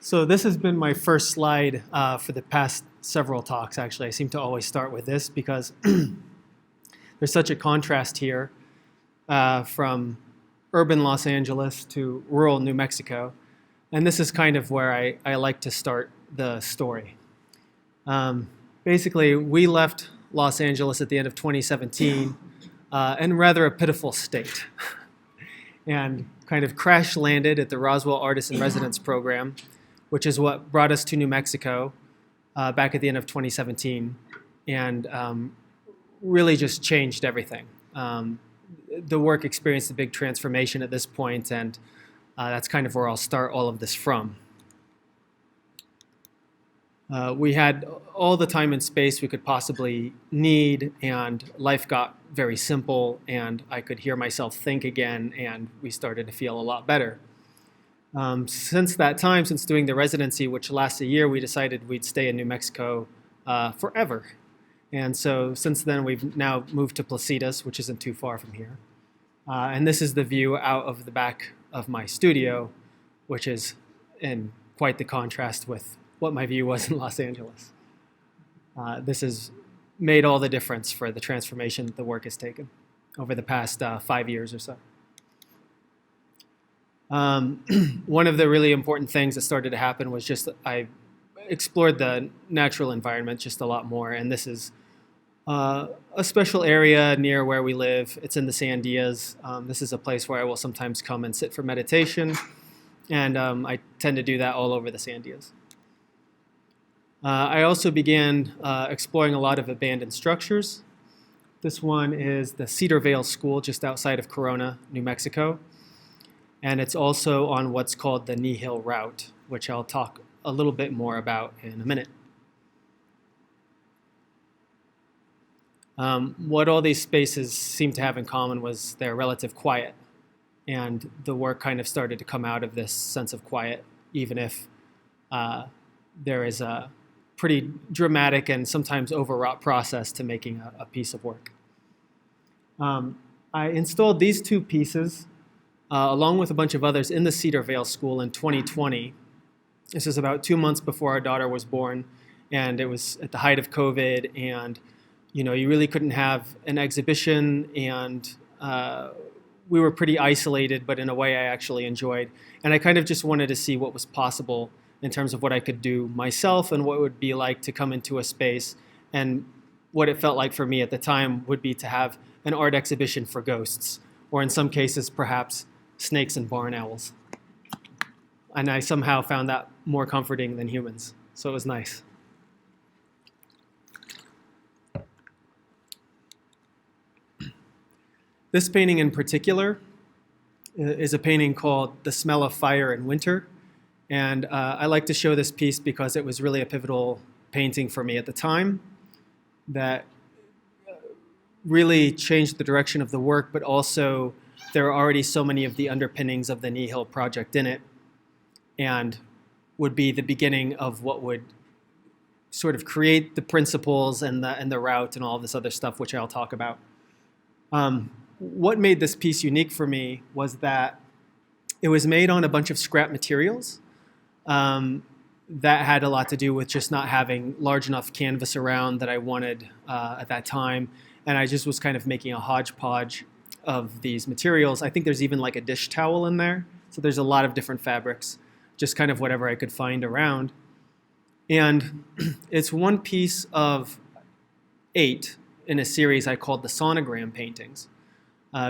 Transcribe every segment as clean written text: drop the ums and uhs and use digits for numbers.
So this has been my first slide for the past several talks, actually. I seem to always start with this because there's such a contrast here from urban Los Angeles to rural New Mexico. And this is kind of where I like to start the story. Basically, we left Los Angeles at the end of 2017 in rather a pitiful state and kind of crash landed at the Roswell Artist in Residence program, which is what brought us to New Mexico back at the end of 2017 and really just changed everything. The work experienced a big transformation at this point, and that's kind of where I'll start all of this from. We had all the time and space we could possibly need, and life got very simple, and I could hear myself think again, and we started to feel a lot better. Since that time, since doing the residency, which lasts a year, we decided we'd stay in New Mexico forever. And so since then, we've now moved to Placitas, which isn't too far from here. And this is the view out of the back of my studio, which is in quite the contrast with what my view was in Los Angeles. This has made all the difference for the transformation that the work has taken over the past 5 years or so. One of the really important things that started to happen was just I explored the natural environment just a lot more, and this is a special area near where we live. It's in the Sandias. This is a place where I will sometimes come and sit for meditation, and I tend to do that all over the Sandias. I also began exploring a lot of abandoned structures. This one is the Cedar Vale School just outside of Corona, New Mexico. And it's also on what's called the Kneehill route, which I'll talk a little bit more about in a minute. What all these spaces seem to have in common was their relative quiet. And the work kind of started to come out of this sense of quiet, even if there is a pretty dramatic and sometimes overwrought process to making a piece of work. I installed these two pieces along with a bunch of others in the Cedar Vale School in 2020. This is about 2 months before our daughter was born, and it was at the height of COVID, and you really couldn't have an exhibition, and we were pretty isolated, but in a way I actually enjoyed. And I kind of just wanted to see what was possible in terms of what I could do myself and what it would be like to come into a space. And what it felt like for me at the time would be to have an art exhibition for ghosts, or in some cases, perhaps snakes and barn owls. And I somehow found that more comforting than humans, so it was nice. This painting in particular is a painting called The Smell of Fire in Winter. And I like to show this piece because it was really a pivotal painting for me at the time that really changed the direction of the work, but also there are already so many of the underpinnings of the Kneehill project in it, and would be the beginning of what would sort of create the principles and the route and all of this other stuff, which I'll talk about. What made this piece unique for me was that it was made on a bunch of scrap materials that had a lot to do with just not having large enough canvas around that I wanted at that time. And I just was kind of making a hodgepodge of these materials. I think there's even like a dish towel in there. So there's a lot of different fabrics, just kind of whatever I could find around. And it's one piece of 8 in a series I called the Sonogram paintings,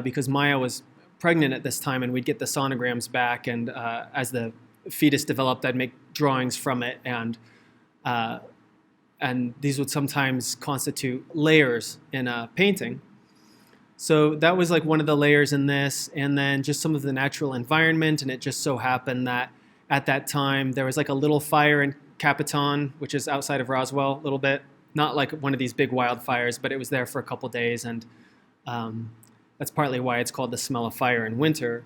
because Maya was pregnant at this time, and we'd get the sonograms back, and as the fetus developed, I'd make drawings from it, and these would sometimes constitute layers in a painting. So that was like one of the layers in this, and then just some of the natural environment, and it just so happened that at that time there was like a little fire in Capitan, which is outside of Roswell a little bit, not like one of these big wildfires, but it was there for a couple days, and that's partly why it's called The Smell of Fire in Winter.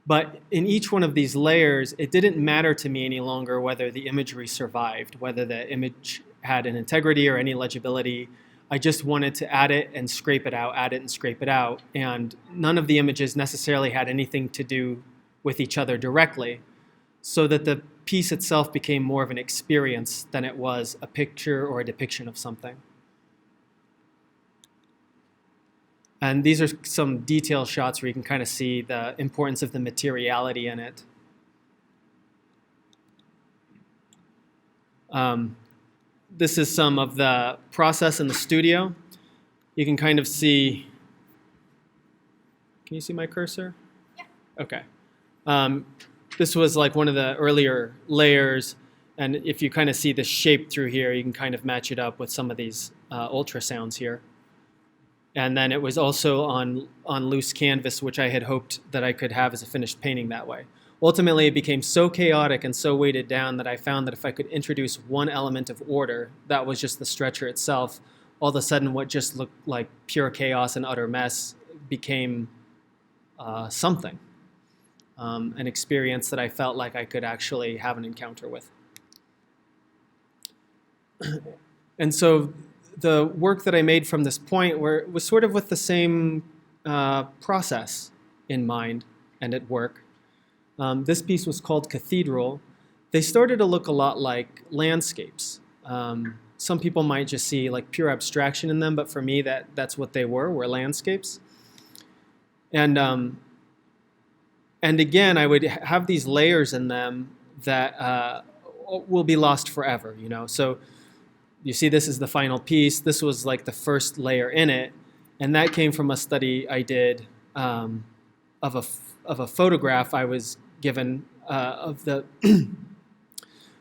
But in each one of these layers, it didn't matter to me any longer whether the imagery survived, whether the image had an integrity or any legibility. I just wanted to add it and scrape it out, add it and scrape it out. And none of the images necessarily had anything to do with each other directly, so that the piece itself became more of an experience than it was a picture or a depiction of something. And these are some detail shots where you can kind of see the importance of the materiality in it. This is some of the process in the studio. You can kind of see, can you see my cursor? Yeah. Okay. This was like one of the earlier layers, and if you kind of see the shape through here, you can kind of match it up with some of these ultrasounds here. And then it was also on loose canvas, which I had hoped that I could have as a finished painting that way. Ultimately, it became so chaotic and so weighted down that I found that if I could introduce one element of order, that was just the stretcher itself, all of a sudden what just looked like pure chaos and utter mess became something, an experience that I felt like I could actually have an encounter with. And so the work that I made from this point was sort of with the same process in mind and at work. This piece was called Cathedral. They started to look a lot like landscapes. Some people might just see like pure abstraction in them, but for me, that's what they were landscapes. And again, I would have these layers in them that will be lost forever, you know. So you see this is the final piece. This was like the first layer in it, and that came from a study I did of a photograph I was given of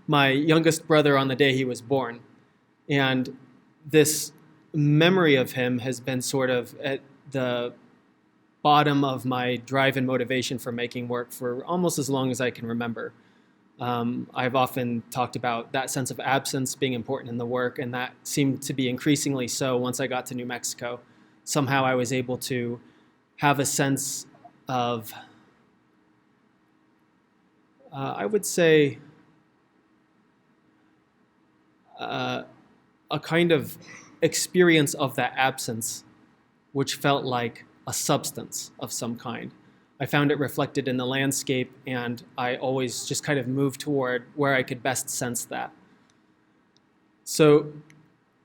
my youngest brother on the day he was born. And this memory of him has been sort of at the bottom of my drive and motivation for making work for almost as long as I can remember. I've often talked about that sense of absence being important in the work, and that seemed to be increasingly so once I got to New Mexico. Somehow I was able to have a sense of, I would say, a kind of experience of that absence, which felt like a substance of some kind. I found it reflected in the landscape, and I always just kind of moved toward where I could best sense that. So,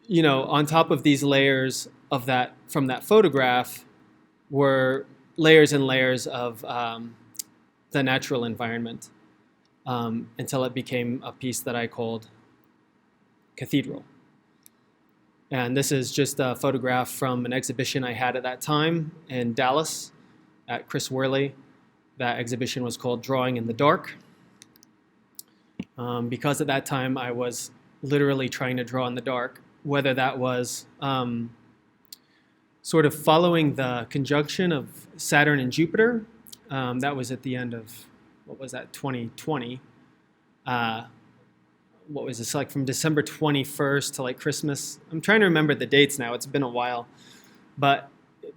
you know, on top of these layers of that, from that photograph, were layers and layers of the natural environment until it became a piece that I called Cathedral. And this is just a photograph from an exhibition I had at that time in Dallas at Chris Worley. That exhibition was called Drawing in the Dark. Because at that time I was literally trying to draw in the dark, whether that was sort of following the conjunction of Saturn and Jupiter. That was at the end of, 2020. What was this, like from December 21st to like Christmas? I'm trying to remember the dates now, it's been a while. But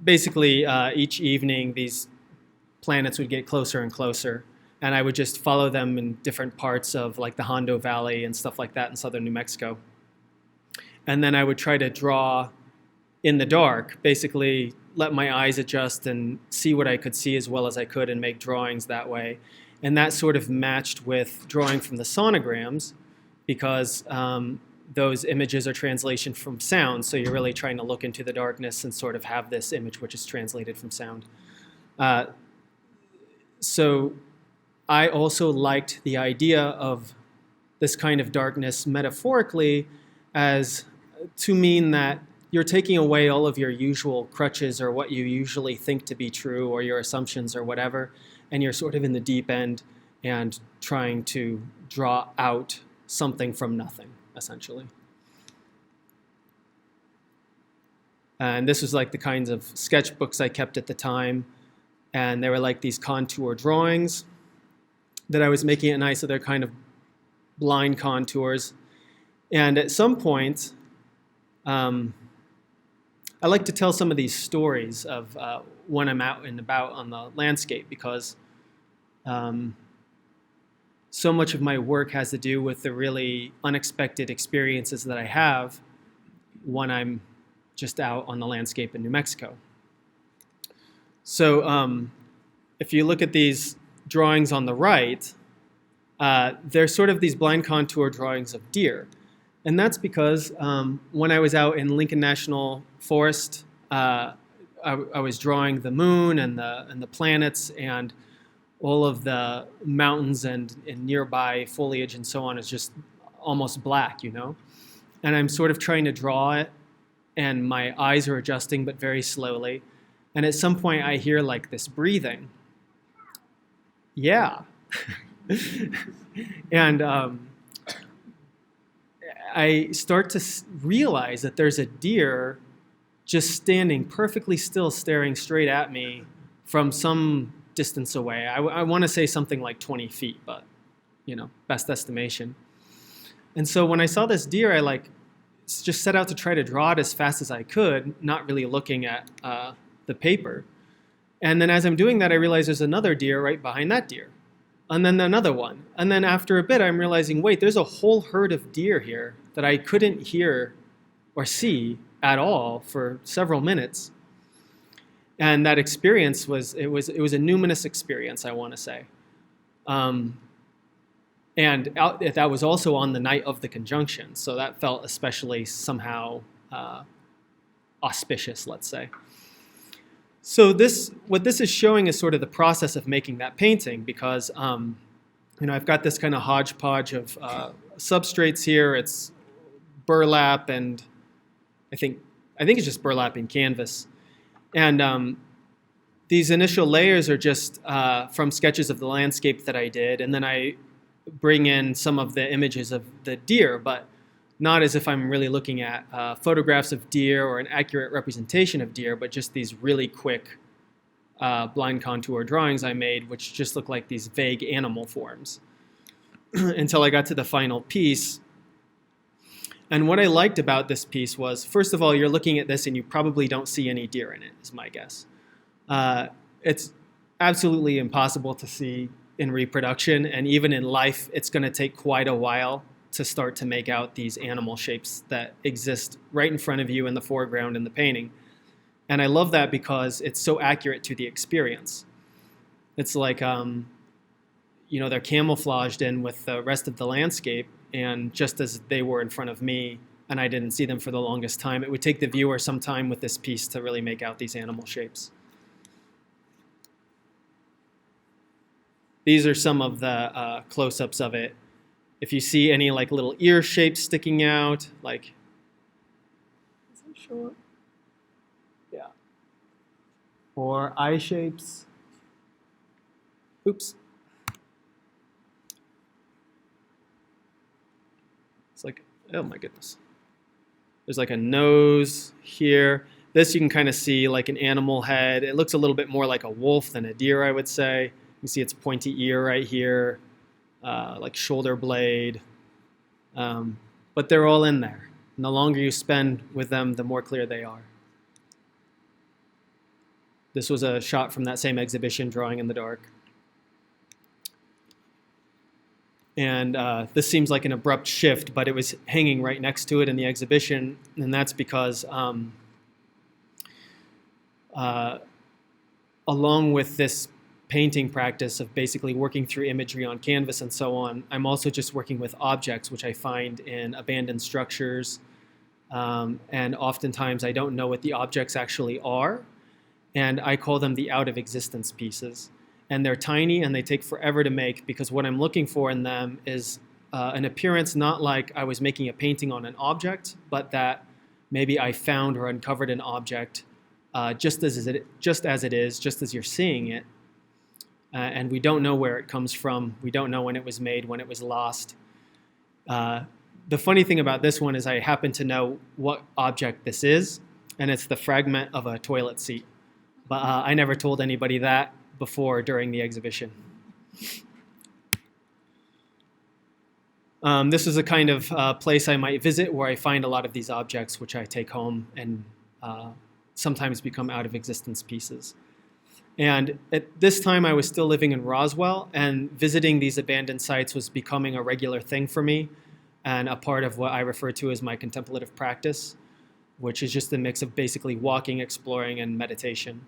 basically each evening these planets would get closer and closer, and I would just follow them in different parts of like the Hondo Valley and stuff like that in southern New Mexico. And then I would try to draw in the dark, basically let my eyes adjust and see what I could see as well as I could and make drawings that way. And that sort of matched with drawing from the sonograms, because those images are translation from sound, so you're really trying to look into the darkness and sort of have this image which is translated from sound. So I also liked the idea of this kind of darkness metaphorically as to mean that you're taking away all of your usual crutches or what you usually think to be true or your assumptions or whatever, and you're sort of in the deep end and trying to draw out something from nothing, essentially. And this was like the kinds of sketchbooks I kept at the time, and they were like these contour drawings that I was making at night, so they're kind of blind contours. And at some point, I like to tell some of these stories of when I'm out and about on the landscape, because so much of my work has to do with the really unexpected experiences that I have when I'm just out on the landscape in New Mexico. So if you look at these drawings on the right, they're sort of these blind contour drawings of deer. And that's because when I was out in Lincoln National Forest, I was drawing the moon and the planets, and all of the mountains and nearby foliage and so on is just almost black, you know? And I'm sort of trying to draw it, and my eyes are adjusting, but very slowly. And at some point I hear like this breathing. Yeah. And I start to realize that there's a deer just standing perfectly still, staring straight at me from some distance away. I want to say something like 20 feet, but, you know, best estimation. And so when I saw this deer, I like just set out to try to draw it as fast as I could, not really looking at the paper. And then as I'm doing that, I realize there's another deer right behind that deer. And then another one. And then after a bit, I'm realizing, wait, there's a whole herd of deer here that I couldn't hear or see at all for several minutes. And that experience was a numinous experience, I want to say. And that was also on the night of the conjunction. So that felt especially somehow auspicious, let's say. So what this is showing is sort of the process of making that painting, because I've got this kind of hodgepodge of substrates here. It's burlap, and I think it's just burlap and canvas. And these initial layers are just from sketches of the landscape that I did, and then I bring in some of the images of the deer, but not as if I'm really looking at photographs of deer or an accurate representation of deer, but just these really quick blind contour drawings I made, which just look like these vague animal forms until I got to the final piece. And what I liked about this piece was, first of all, you're looking at this and you probably don't see any deer in it, is my guess. It's absolutely impossible to see in reproduction, and even in life, it's going to take quite a while to start to make out these animal shapes that exist right in front of you in the foreground in the painting. And I love that because it's so accurate to the experience. It's like, they're camouflaged in with the rest of the landscape, and just as they were in front of me and I didn't see them for the longest time, it would take the viewer some time with this piece to really make out these animal shapes. These are some of the close-ups of it. If you see any like little ear shapes sticking out, like, is that short? Yeah. Or eye shapes. Oops. It's like, oh my goodness. There's like a nose here. This you can kind of see like an animal head. It looks a little bit more like a wolf than a deer, I would say. You can see its pointy ear right here. Like shoulder blade, but they're all in there. And the longer you spend with them, the more clear they are. This was a shot from that same exhibition, Drawing in the Dark. And this seems like an abrupt shift, but it was hanging right next to it in the exhibition, and that's because along with this painting practice of basically working through imagery on canvas and so on, I'm also just working with objects, which I find in abandoned structures. And oftentimes I don't know what the objects actually are, and I call them the out of existence pieces. And they're tiny and they take forever to make, because what I'm looking for in them is an appearance not like I was making a painting on an object, but that maybe I found or uncovered an object just as it is, just as you're seeing it. And we don't know where it comes from. We don't know when it was made, when it was lost. The funny thing about this one is I happen to know what object this is, and it's the fragment of a toilet seat. But I never told anybody that before during the exhibition. This is a kind of place I might visit where I find a lot of these objects, which I take home and sometimes become out of existence pieces. And at this time, I was still living in Roswell, and visiting these abandoned sites was becoming a regular thing for me, and a part of what I refer to as my contemplative practice, which is just a mix of basically walking, exploring, and meditation.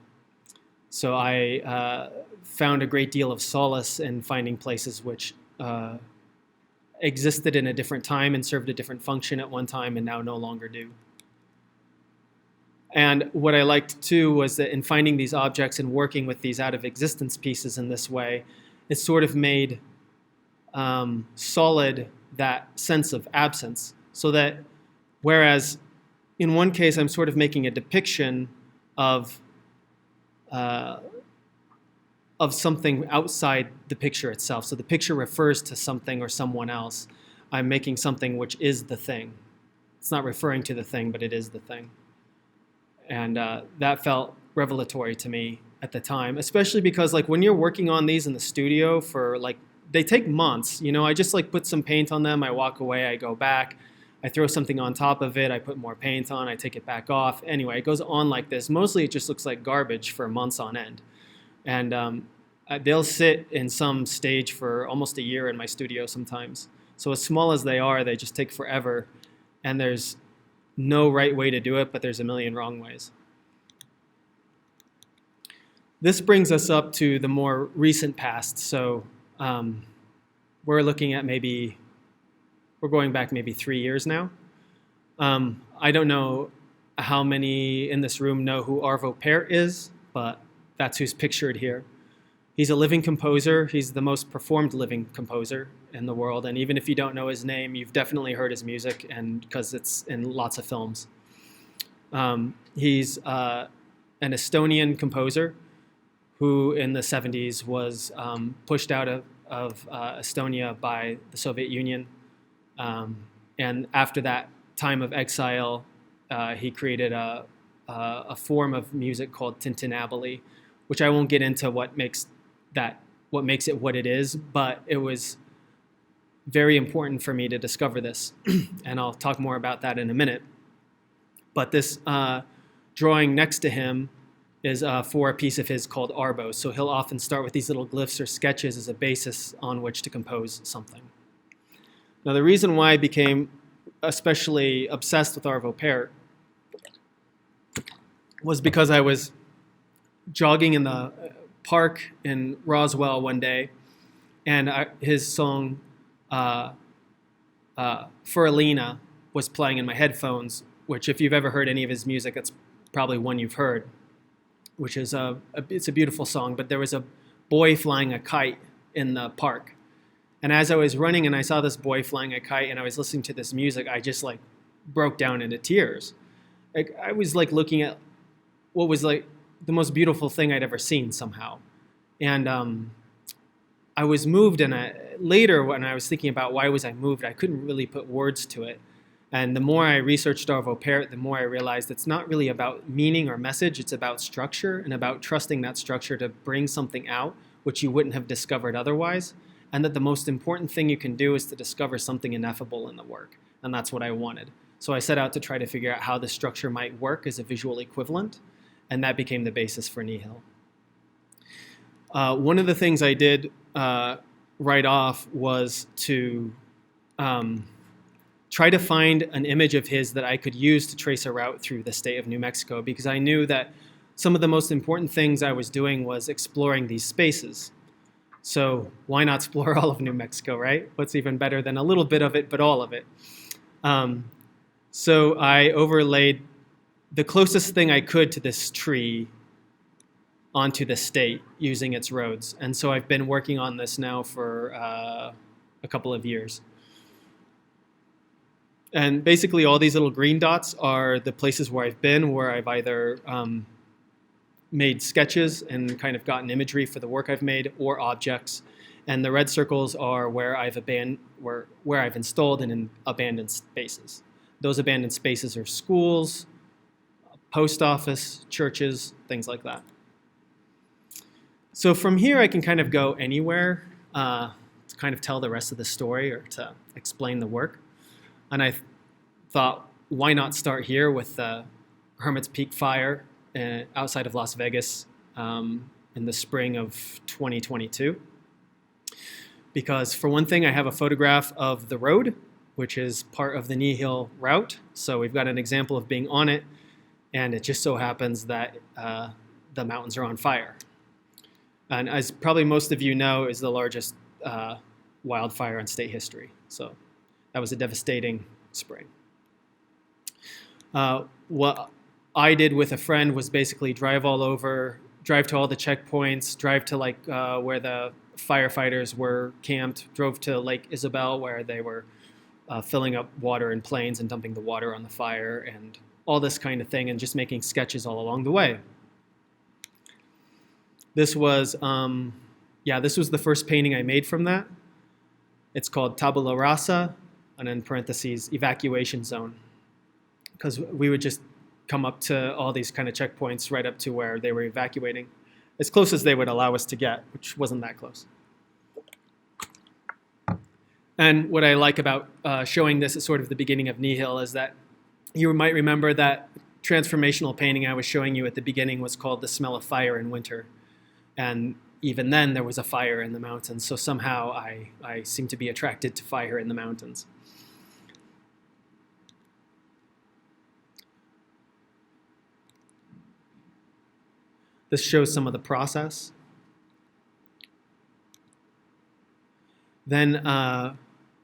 So I found a great deal of solace in finding places which existed in a different time and served a different function at one time and now no longer do. And what I liked too was that in finding these objects and working with these out of existence pieces in this way, it sort of made solid that sense of absence. So that whereas in one case I'm sort of making a depiction of something outside the picture itself. So the picture refers to something or someone else. I'm making something which is the thing. It's not referring to the thing, but it is the thing. And that felt revelatory to me at the time, especially because like when you're working on these in the studio for like, they take months, you know, I just like put some paint on them, I walk away, I go back, I throw something on top of it, I put more paint on, I take it back off. Anyway, it goes on like this. Mostly it just looks like garbage for months on end. And they'll sit in some stage for almost a year in my studio sometimes. So as small as they are, they just take forever. And there's no right way to do it, but there's a million wrong ways. This brings us up to the more recent past. So we're looking at we're going back maybe 3 years now. I don't know how many in this room know who Arvo Pärt is, but that's who's pictured here. He's a living composer. He's the most performed living composer in the world. And even if you don't know his name, you've definitely heard his music, and because it's in lots of films. He's an Estonian composer who in the 70s was pushed out of Estonia by the Soviet Union. And after that time of exile, he created a form of music called tintinnabuli, which I won't get into what makes it what it is, but it was very important for me to discover this, and I'll talk more about that in a minute. But this drawing next to him is for a piece of his called Arbo, so he'll often start with these little glyphs or sketches as a basis on which to compose something. Now the reason why I became especially obsessed with Arvo Pärt was because I was jogging in the park in Roswell one day, and his song For Lana was playing in my headphones, which if you've ever heard any of his music, it's probably one you've heard, which is it's a beautiful song, but there was a boy flying a kite in the park. And as I was running and I saw this boy flying a kite and I was listening to this music, I just like broke down into tears. Like, I was like looking at what was like the most beautiful thing I'd ever seen somehow. And I was moved, and later when I was thinking about why was I moved, I couldn't really put words to it. And the more I researched Arvo Pärt, the more I realized it's not really about meaning or message, it's about structure and about trusting that structure to bring something out which you wouldn't have discovered otherwise. And that the most important thing you can do is to discover something ineffable in the work. And that's what I wanted. So I set out to try to figure out how the structure might work as a visual equivalent, and that became the basis for Kneehill. One of the things I did right off was to try to find an image of his that I could use to trace a route through the state of New Mexico, because I knew that some of the most important things I was doing was exploring these spaces. So why not explore all of New Mexico, right? What's even better than a little bit of it, but all of it? So I overlaid the closest thing I could to this tree onto the state using its roads. And so I've been working on this now for a couple of years. And basically all these little green dots are the places where I've been, where I've either made sketches and kind of gotten imagery for the work I've made, or objects. And the red circles are where I've installed and abandoned spaces. Those abandoned spaces are schools, post office, churches, things like that. So from here I can kind of go anywhere to kind of tell the rest of the story or to explain the work. And I thought, why not start here with the Hermit's Peak fire outside of Las Vegas in the spring of 2022. Because for one thing, I have a photograph of the road, which is part of the Kneehill route. So we've got an example of being on it, and it just so happens that the mountains are on fire. And as probably most of you know, is the largest wildfire in state history. So that was a devastating spring. What I did with a friend was basically drive to all the checkpoints, drive to where the firefighters were camped, drove to Lake Isabel where they were filling up water in planes and dumping the water on the fire and all this kind of thing, and just making sketches all along the way. This was, this was the first painting I made from that. It's called Tabula Rasa, and in parentheses, evacuation zone. Because we would just come up to all these kind of checkpoints right up to where they were evacuating, as close as they would allow us to get, which wasn't that close. And what I like about showing this at sort of the beginning of Kneehill is that you might remember that transformational painting I was showing you at the beginning was called The Smell of Fire in Winter. And even then there was a fire in the mountains, so somehow I seem to be attracted to fire in the mountains. This shows some of the process. Then I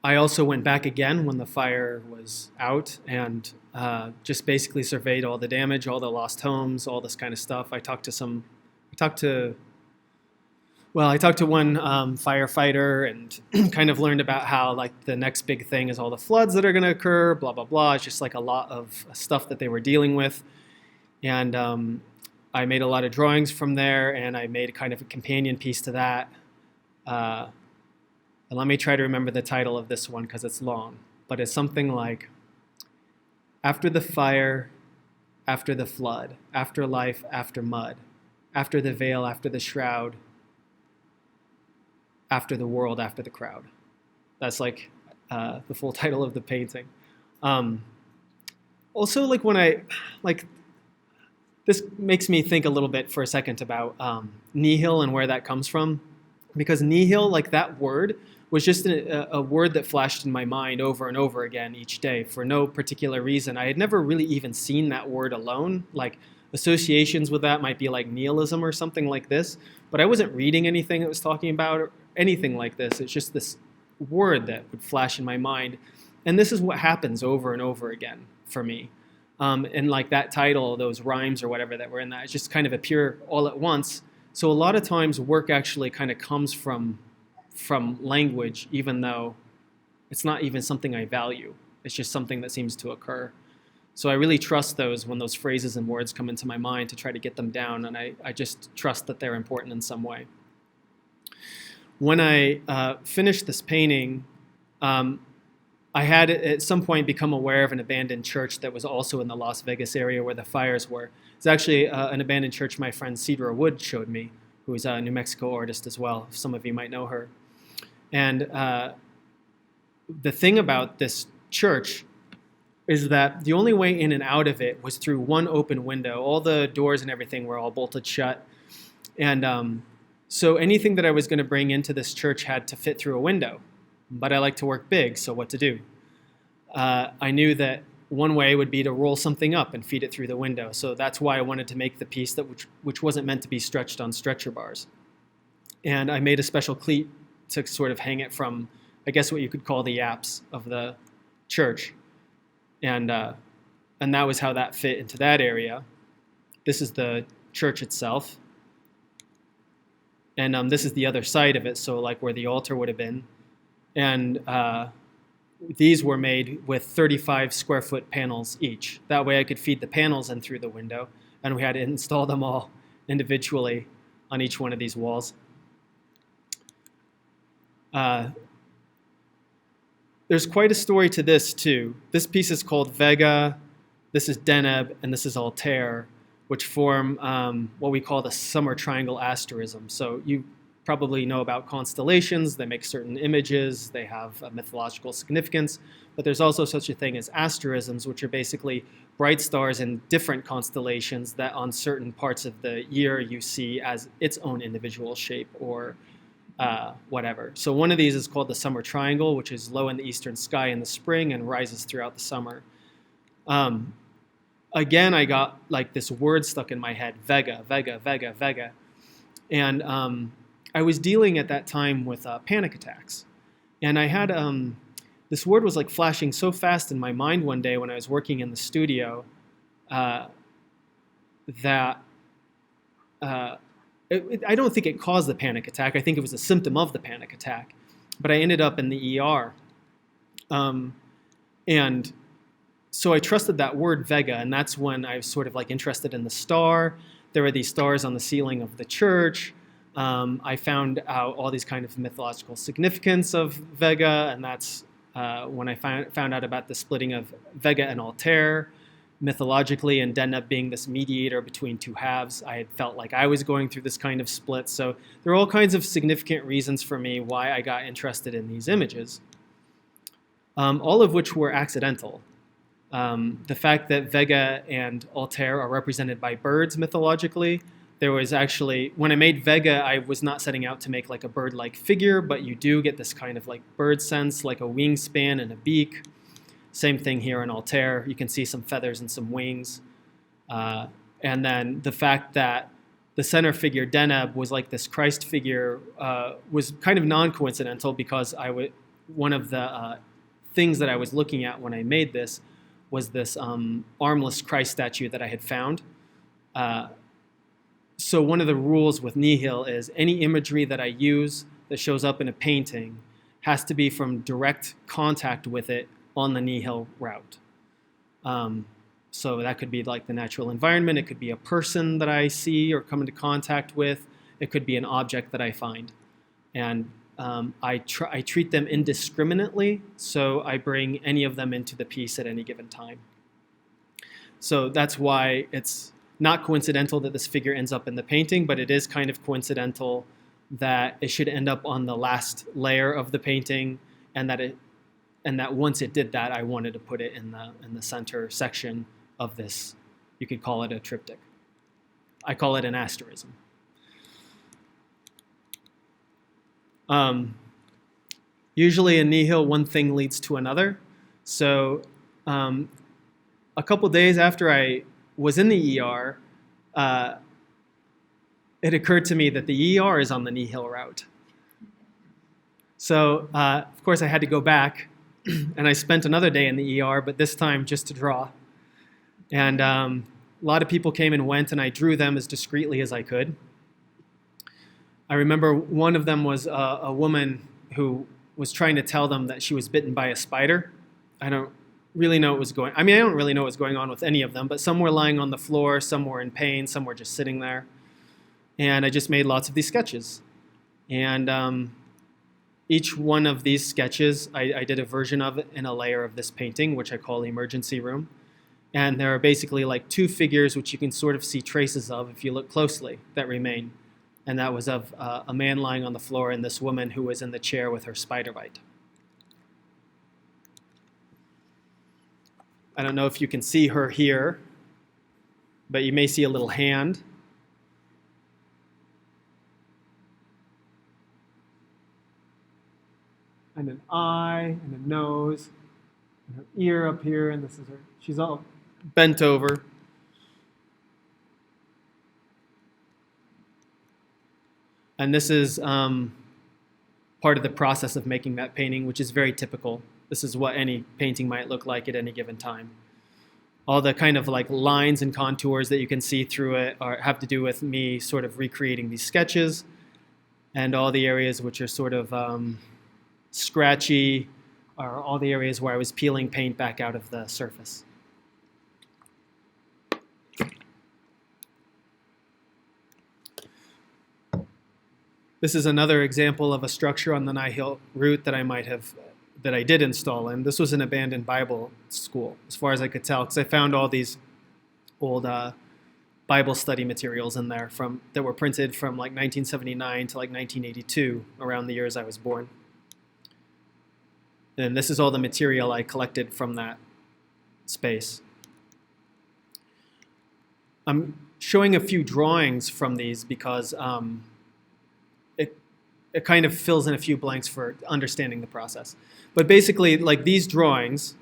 also went back again when the fire was out and just basically surveyed all the damage, all the lost homes, all this kind of stuff. I talked to one firefighter and kind of learned about how like the next big thing is all the floods that are going to occur, blah, blah, blah. It's just like a lot of stuff that they were dealing with. And I made a lot of drawings from there, and I made kind of a companion piece to that. And let me try to remember the title of this one because it's long. But it's something like, after the fire, after the flood, after life, after mud, after the veil, after the shroud, after the world, after the crowd. That's like the full title of the painting. Also, like when this makes me think a little bit for a second about Kneehill and where that comes from. Because Kneehill, like that word, was just a word that flashed in my mind over and over again each day for no particular reason. I had never really even seen that word alone. Like associations with that might be like nihilism or something like this, but I wasn't reading anything that was talking about or anything like this. It's just this word that would flash in my mind. And this is what happens over and over again for me. And like that title, those rhymes or whatever that were in that, it just kind of appear all at once. So a lot of times work actually kind of comes from language, even though it's not even something I value. It's just something that seems to occur. So I really trust those when those phrases and words come into my mind to try to get them down, and I just trust that they're important in some way. When I finished this painting, I had at some point become aware of an abandoned church that was also in the Las Vegas area where the fires were. It's actually an abandoned church my friend Cedra Wood showed me, who is a New Mexico artist as well. Some of you might know her. And the thing about this church is that the only way in and out of it was through one open window. All the doors and everything were all bolted shut. And so anything that I was going to bring into this church had to fit through a window. But I like to work big, so what to do? I knew that one way would be to roll something up and feed it through the window. So that's why I wanted to make the piece that which wasn't meant to be stretched on stretcher bars. And I made a special cleat to sort of hang it from, I guess what you could call the apse of the church. And that was how that fit into that area. This is the church itself. And this is the other side of it, so like where the altar would have been. And these were made with 35 square foot panels each. That way I could feed the panels in through the window, and we had to install them all individually on each one of these walls. There's quite a story to this too. This piece is called Vega, this is Deneb, and this is Altair, which form what we call the summer triangle asterism. So you probably know about constellations. They make certain images. They have a mythological significance. But there's also such a thing as asterisms, which are basically bright stars in different constellations that on certain parts of the year you see as its own individual shape or whatever. So one of these is called the summer triangle, which is low in the eastern sky in the spring and rises throughout the summer. Again, I got like this word stuck in my head, Vega, Vega, Vega, Vega. And I was dealing at that time with panic attacks. And I had this word was like flashing so fast in my mind one day when I was working in the studio that I don't think it caused the panic attack. I think it was a symptom of the panic attack. But I ended up in the ER. And so I trusted that word Vega, and that's when I was sort of like interested in the star. There were these stars on the ceiling of the church. I found out all these kind of mythological significance of Vega, and that's when I found out about the splitting of Vega and Altair, mythologically, and Deneb being this mediator between two halves. I had felt like I was going through this kind of split. So there are all kinds of significant reasons for me why I got interested in these images, all of which were accidental. The fact that Vega and Altair are represented by birds mythologically, there was actually, when I made Vega, I was not setting out to make like a bird-like figure, but you do get this kind of like bird sense, like a wingspan and a beak. Same thing here in Altair. You can see some feathers and some wings. And then the fact that the center figure, Deneb, was like this Christ figure was kind of non-coincidental because one of the things that I was looking at when I made this was this armless Christ statue that I had found. So one of the rules with Kneehill is any imagery that I use that shows up in a painting has to be from direct contact with it on the Kneehill route. So that could be like the natural environment. It could be a person that I see or come into contact with. It could be an object that I find. And I treat them indiscriminately, so I bring any of them into the piece at any given time. So that's why it's not coincidental that this figure ends up in the painting, but it is kind of coincidental that it should end up on the last layer of the painting, and that once it did that, I wanted to put it in the center section of this. You could call it a triptych. I call it an asterism. Usually in Kneehill, one thing leads to another. So a couple days after I was in the ER, it occurred to me that the ER is on the Kneehill route. So, of course, I had to go back, and I spent another day in the ER, but this time just to draw. And a lot of people came and went, and I drew them as discreetly as I could. I remember one of them was a woman who was trying to tell them that she was bitten by a spider. I don't really know what was going on. I mean, I don't really know what's going on with any of them, but some were lying on the floor, some were in pain, some were just sitting there. And I just made lots of these sketches. And each one of these sketches, I did a version of it in a layer of this painting, which I call the emergency room. And there are basically like two figures which you can sort of see traces of if you look closely that remain. And that was of a man lying on the floor and this woman who was in the chair with her spider bite. I don't know if you can see her here, but you may see a little hand. And an eye, and a nose, and her ear up here, and this is her. She's all bent over. And this is part of the process of making that painting, which is very typical. This is what any painting might look like at any given time. All the kind of like lines and contours that you can see through it have to do with me sort of recreating these sketches, and all the areas which are sort of scratchy are all the areas where I was peeling paint back out of the surface. This is another example of a structure on the Kneehill route that I did install in. This was an abandoned Bible school, as far as I could tell, because I found all these old Bible study materials in there that were printed from like 1979 to like 1982, around the years I was born. And this is all the material I collected from that space. I'm showing a few drawings from these because it kind of fills in a few blanks for understanding the process. But basically, like these drawings,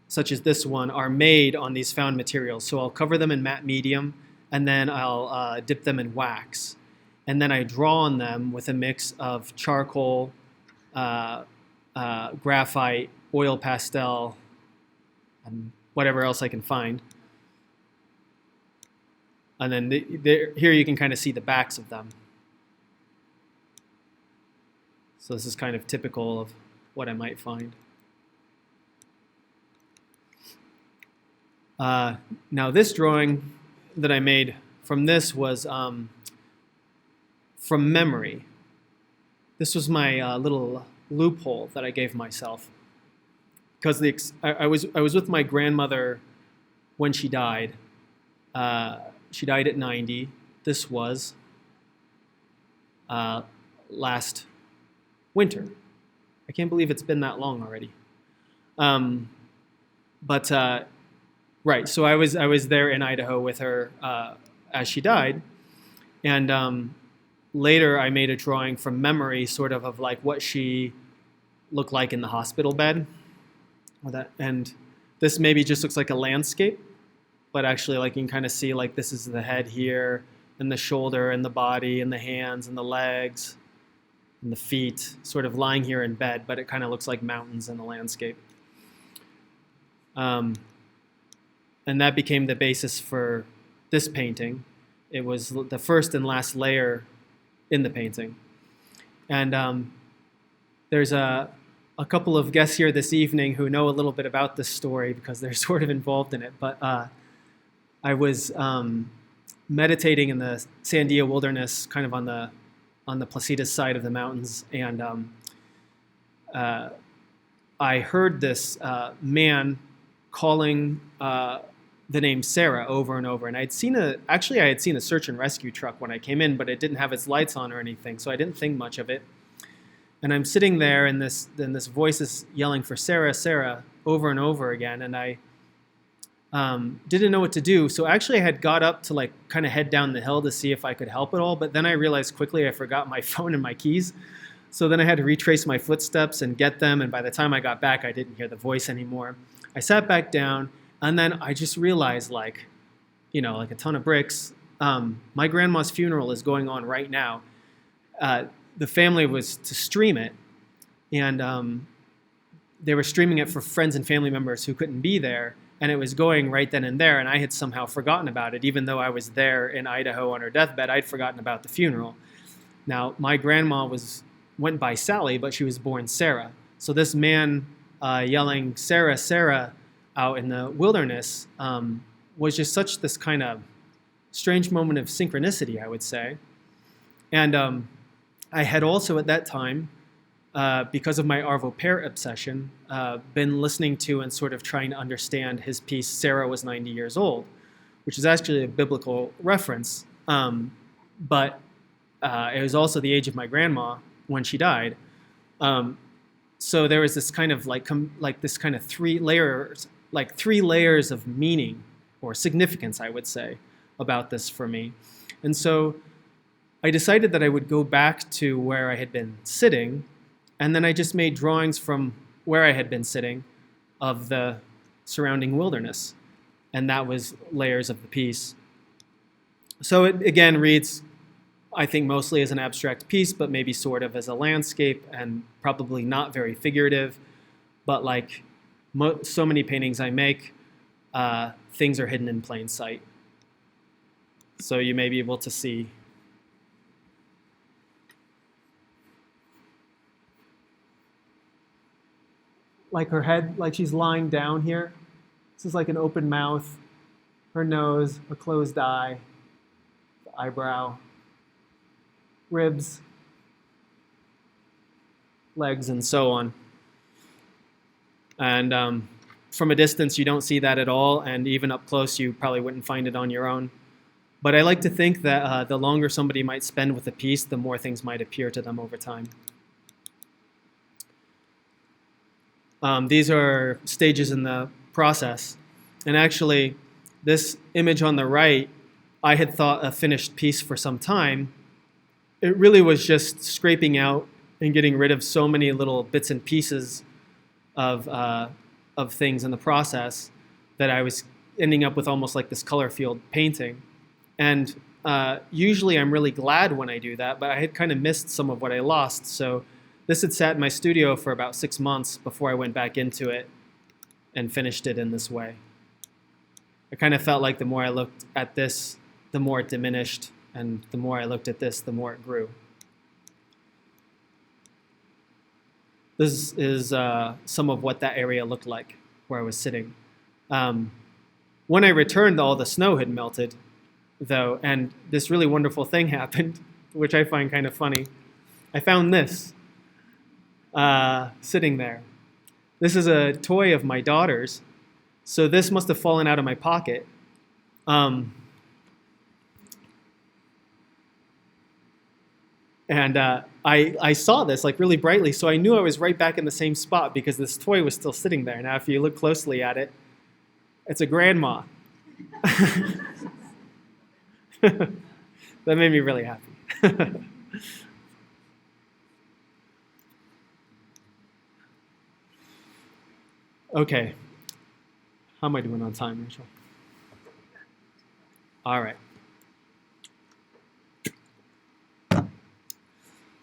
such as this one, are made on these found materials. So I'll cover them in matte medium, and then I'll dip them in wax. And then I draw on them with a mix of charcoal, graphite, oil pastel, and whatever else I can find. And then here you can kind of see the backs of them. So this is kind of typical of what I might find. Now this drawing that I made from this was from memory. This was my little loophole that I gave myself, because I was with my grandmother when she died. She died at 90. This was last winter. I can't believe it's been that long already. Right, so I was there in Idaho with her as she died, and later I made a drawing from memory, sort of like what she looked like in the hospital bed. And this maybe just looks like a landscape, but actually, like, you can kind of see, like, this is the head here, and the shoulder, and the body, and the hands, and the legs, and the feet, sort of lying here in bed, but it kind of looks like mountains in the landscape. And that became the basis for this painting. It was the first and last layer in the painting. And there's a couple of guests here this evening who know a little bit about this story because they're sort of involved in it. But I was meditating in the Sandia Wilderness, kind of on the Placitas side of the mountains, and I heard this man calling the name Sarah over and over. And I had seen a search and rescue truck when I came in, but it didn't have its lights on or anything, so I didn't think much of it. And I'm sitting there, and this voice is yelling for Sarah, Sarah, over and over again, and I didn't know what to do. So actually I had got up to, like, kind of head down the hill to see if I could help at all, but then I realized quickly I forgot my phone and my keys. So then I had to retrace my footsteps and get them, and by the time I got back, I didn't hear the voice anymore. I sat back down, and then I just realized, like a ton of bricks, my grandma's funeral is going on right now. The family was to stream it, and they were streaming it for friends and family members who couldn't be there, and it was going right then and there, and I had somehow forgotten about it. Even though I was there in Idaho on her deathbed, I'd forgotten about the funeral. Now, my grandma went by Sally, but she was born Sarah. So this man yelling, Sarah, Sarah, out in the wilderness was just such this kind of strange moment of synchronicity, I would say. And I had also at that time, because of my Arvo Pärt obsession, been listening to and sort of trying to understand his piece, Sarah Was 90 Years Old, which is actually a biblical reference. But it was also the age of my grandma when she died. So there was this kind of this kind of three layers of meaning or significance, I would say, about this for me. And so I decided that I would go back to where I had been sitting, and then I just made drawings from where I had been sitting of the surrounding wilderness. And that was layers of the piece. So it, again, reads, I think, mostly as an abstract piece, but maybe sort of as a landscape, and probably not very figurative. But like so many paintings I make, things are hidden in plain sight. So you may be able to see. Like her head, like she's lying down here. This is like an open mouth, her nose, a closed eye, the eyebrow, ribs, legs, and so on. And from a distance, you don't see that at all, and even up close, you probably wouldn't find it on your own. But I like to think that the longer somebody might spend with a piece, the more things might appear to them over time. These are stages in the process. And actually, this image on the right, I had thought a finished piece for some time. It really was just scraping out and getting rid of so many little bits and pieces of things in the process that I was ending up with almost like this color field painting. And usually I'm really glad when I do that, but I had kind of missed some of what I lost. So This had sat in my studio for about 6 months before I went back into it and finished it in this way. I kind of felt like the more I looked at this, the more it diminished, and the more I looked at this, the more it grew. This is some of what that area looked like where I was sitting. When I returned, all the snow had melted, though, and this really wonderful thing happened, which I find kind of funny. I found this sitting there. This is a toy of my daughter's, so this must have fallen out of my pocket. And I saw this like really brightly, so I knew I was right back in the same spot because this toy was still sitting there. Now, if you look closely at it, it's a grandma. That made me really happy. Okay. How am I doing on time, Rachel? All right.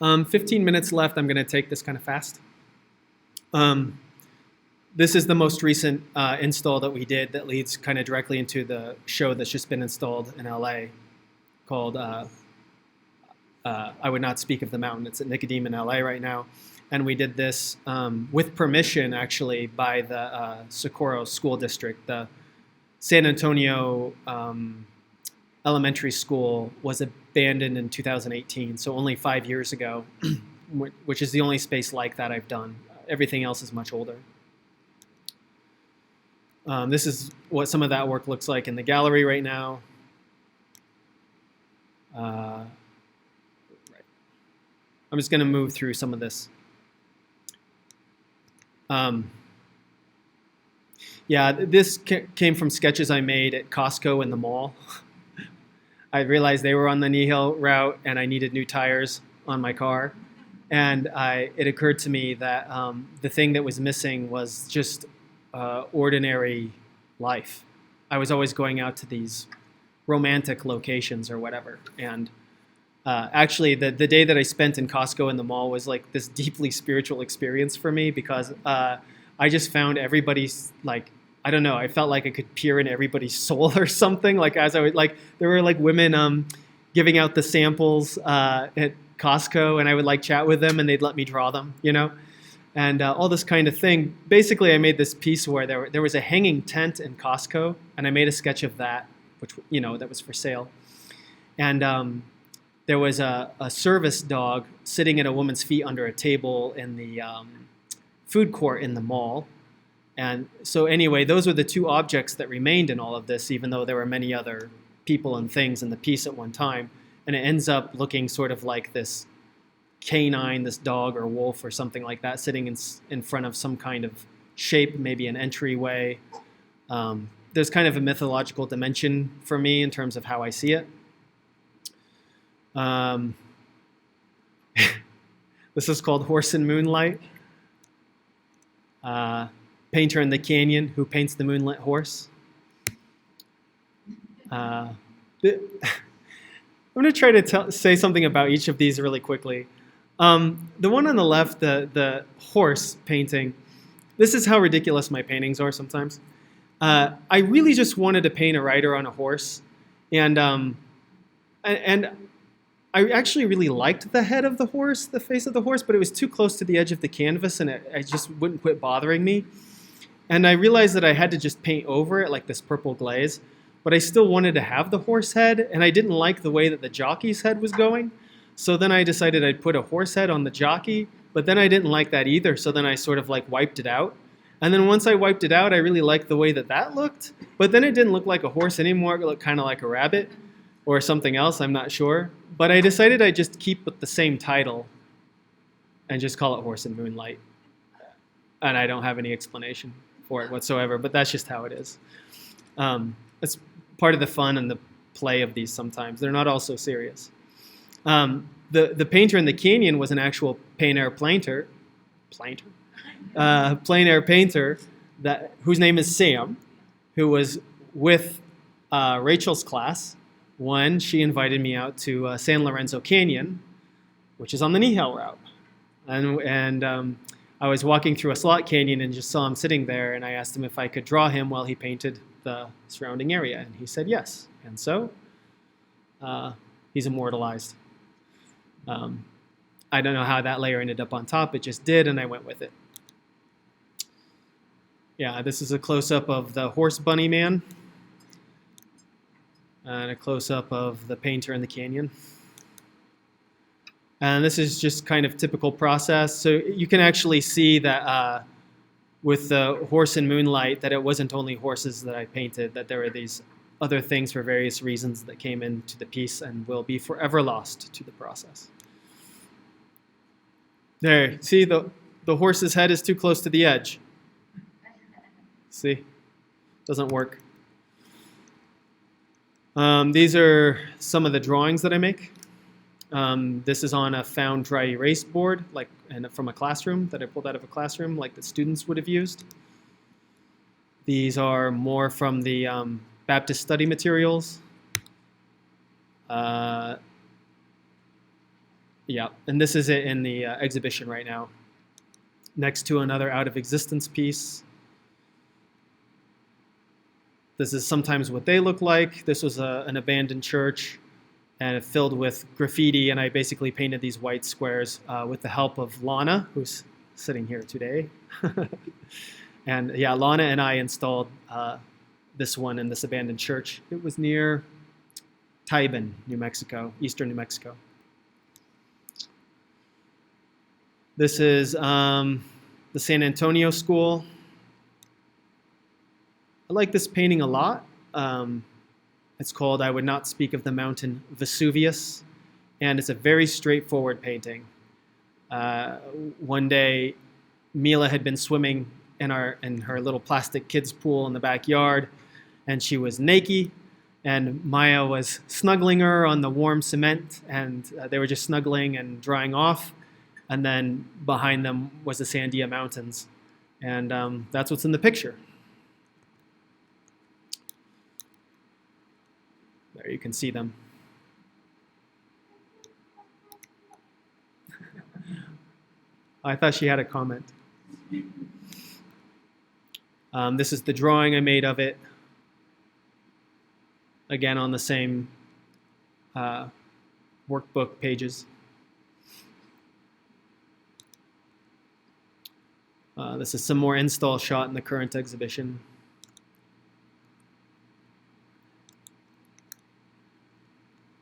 15 minutes left. I'm going to take this kind of fast. This is the most recent install that we did that leads kind of directly into the show that's just been installed in LA called I Would Not Speak of the Mountain. It's at Nicodeme in LA right now. And we did this with permission, actually, by the Socorro School District. The San Antonio elementary school was abandoned in 2018, so only 5 years ago, which is the only space like that I've done. Everything else is much older. This is what some of that work looks like in the gallery right now. Right. I'm just going to move through some of this. Yeah, this came from sketches I made at Costco in the mall. I realized they were on the Kneehill route and I needed new tires on my car. And it occurred to me that the thing that was missing was just ordinary life. I was always going out to these romantic locations or whatever. And actually, the day that I spent in Costco in the mall was like this deeply spiritual experience for me because I just found everybody's like, I don't know, I felt like I could peer in everybody's soul or something. Like as I would like, there were like women giving out the samples at Costco, and I would like chat with them, and they'd let me draw them, you know, and all this kind of thing. Basically, I made this piece where there was a hanging tent in Costco, and I made a sketch of that, which that was for sale, and there was a service dog sitting at a woman's feet under a table in the food court in the mall. And so anyway, those were the two objects that remained in all of this, even though there were many other people and things in the piece at one time. And it ends up looking sort of like this canine, this dog or wolf or something like that, sitting in front of some kind of shape, maybe an entryway. There's kind of a mythological dimension for me in terms of how I see it. This is called Horse and Moonlight. Painter in the Canyon who paints the moonlit horse. I'm going to try to say something about each of these really quickly. The one on the left, the horse painting, this is how ridiculous my paintings are sometimes. I really just wanted to paint a rider on a horse, and I actually really liked the head of the horse, the face of the horse, but it was too close to the edge of the canvas, and it just wouldn't quit bothering me. And I realized that I had to just paint over it like this purple glaze, but I still wanted to have the horse head, and I didn't like the way that the jockey's head was going. So then I decided I'd put a horse head on the jockey, but then I didn't like that either, so then I sort of like wiped it out. And then once I wiped it out, I really liked the way that looked, but then it didn't look like a horse anymore. It looked kind of like a rabbit or something else, I'm not sure. But I decided I'd just keep with the same title and just call it Horse and Moonlight. And I don't have any explanation for it whatsoever, but that's just how it is. It's part of the fun and the play of these sometimes. They're not all so serious. The painter in the canyon was an actual plein air painter whose name is Sam, who was with Rachel's class when she invited me out to San Lorenzo Canyon, which is on the Kneehill route. And I was walking through a slot canyon and just saw him sitting there, and I asked him if I could draw him while he painted the surrounding area, and he said yes. And so he's immortalized. I don't know how that layer ended up on top. It just did, and I went with it. Yeah, this is a close-up of the horse bunny man, and a close-up of the painter in the canyon. And this is just kind of typical process. So you can actually see that with the horse and moonlight, that it wasn't only horses that I painted, that there were these other things for various reasons that came into the piece and will be forever lost to the process. There, see, the horse's head is too close to the edge. See, doesn't work. These are some of the drawings that I make. This is on a found dry erase board, from a classroom that I pulled out of a classroom, like the students would have used. These are more from the Baptist study materials. Yeah, and this is it in the exhibition right now, next to another out of existence piece. This is sometimes what they look like. This was an abandoned church and filled with graffiti, and I basically painted these white squares with the help of Lana, who's sitting here today. And yeah, Lana and I installed this one in this abandoned church. It was near Tybin, New Mexico, eastern New Mexico. This is the San Antonio School. I like this painting a lot. It's called I Would Not Speak of the Mountain Vesuvius, and it's a very straightforward painting. One day, Mila had been swimming in her little plastic kids pool in the backyard, and she was naked, and Maya was snuggling her on the warm cement, and they were just snuggling and drying off, and then behind them was the Sandia Mountains, and that's what's in the picture. There you can see them. I thought she had a comment. This is the drawing I made of it. Again, on the same workbook pages. This is some more install shot in the current exhibition.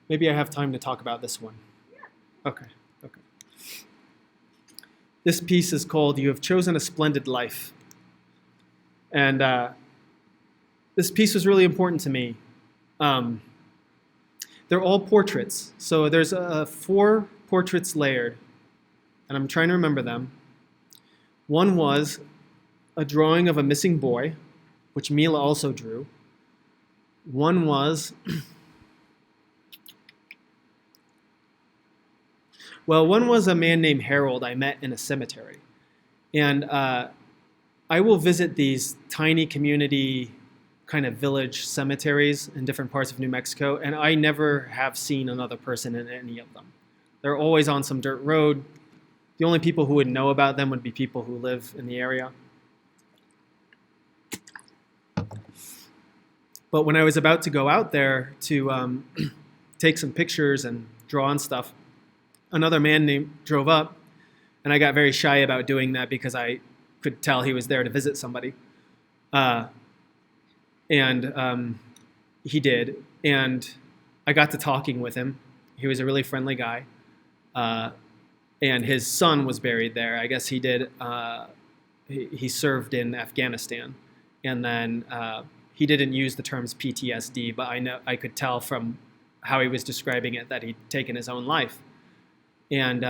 Maybe I have time to talk about this one. Yeah. Okay. This piece is called You Have Chosen a Splendid Life. And this piece was really important to me. They're all portraits. So there's 4 portraits layered, and I'm trying to remember them. One was a drawing of a missing boy, which Mila also drew. One was... Well, one was a man named Harold I met in a cemetery. And I will visit these tiny community kind of village cemeteries in different parts of New Mexico, and I never have seen another person in any of them. They're always on some dirt road. The only people who would know about them would be people who live in the area. But when I was about to go out there to take some pictures and draw on stuff, another man drove up, and I got very shy about doing that because I could tell he was there to visit somebody. And he did, and I got to talking with him. He was a really friendly guy, and his son was buried there. I guess he did. He served in Afghanistan, and then he didn't use the terms PTSD, but I could tell from how he was describing it that he'd taken his own life. And